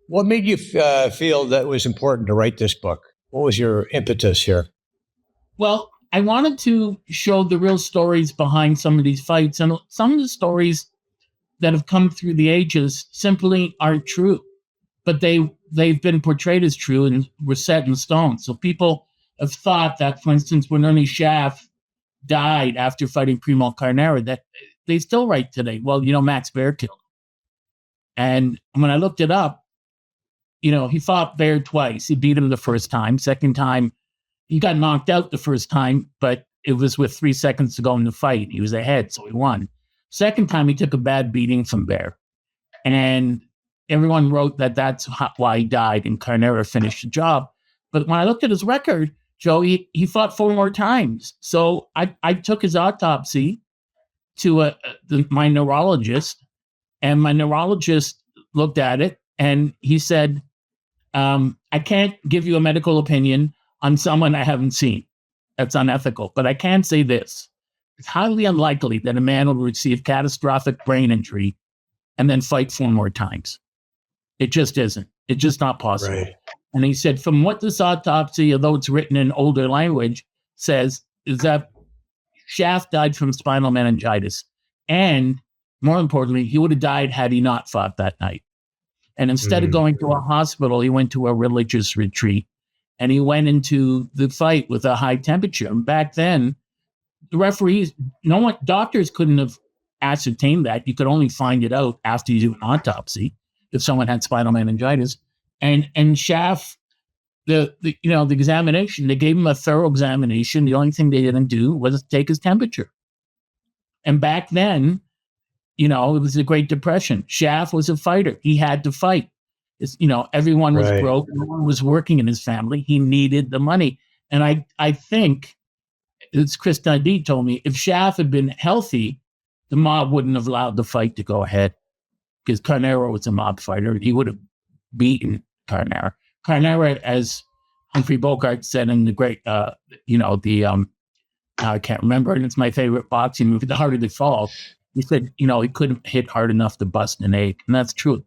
What made you feel that it was important to write this book? What was your impetus here? Well, I wanted to show the real stories behind some of these fights, and some of the stories that have come through the ages simply aren't true, but they've been portrayed as true and were set in stone. So people have thought that, for instance, when Ernie Schaff died after fighting Primo Carnera, that they still write today, well, Max Baer killed him. And when I looked it up, he fought Baer twice. He beat him the first time. Second time, he got knocked out the first time, but it was with 3 seconds to go in the fight. He was ahead, so he won. Second time, he took a bad beating from Baer. And everyone wrote that that's why he died, and Carnera finished the job. But when I looked at his record, Joe, he fought 4 more times. So I took his autopsy to my neurologist, and my neurologist looked at it, and he said, I can't give you a medical opinion on someone I haven't seen. That's unethical. But I can say this. It's highly unlikely that a man will receive catastrophic brain injury and then fight 4 more times. It just isn't. It's just not possible. Right. And he said, from what this autopsy, although it's written in older language, says, is that Schaff died from spinal meningitis. And more importantly, he would have died had he not fought that night. And instead of going to a hospital, he went to a religious retreat, and he went into the fight with a high temperature. And back then, the referees, doctors couldn't have ascertained that. You could only find it out after you do an autopsy if someone had spinal meningitis. And Schaff, the examination, they gave him a thorough examination. The only thing they didn't do was take his temperature. And back then, it was the Great Depression. Schaff was a fighter. He had to fight. Everyone was broke. No one was working in his family. He needed the money. And I think, as Chris Dundee told me, if Schaff had been healthy, the mob wouldn't have allowed the fight to go ahead, because Carnera was a mob fighter, and he would have beaten Carnera. Carnera, as Humphrey Bogart said in the great, I can't remember, and it's my favorite boxing movie, The Harder They Fall. He said, he couldn't hit hard enough to bust an egg. And that's true.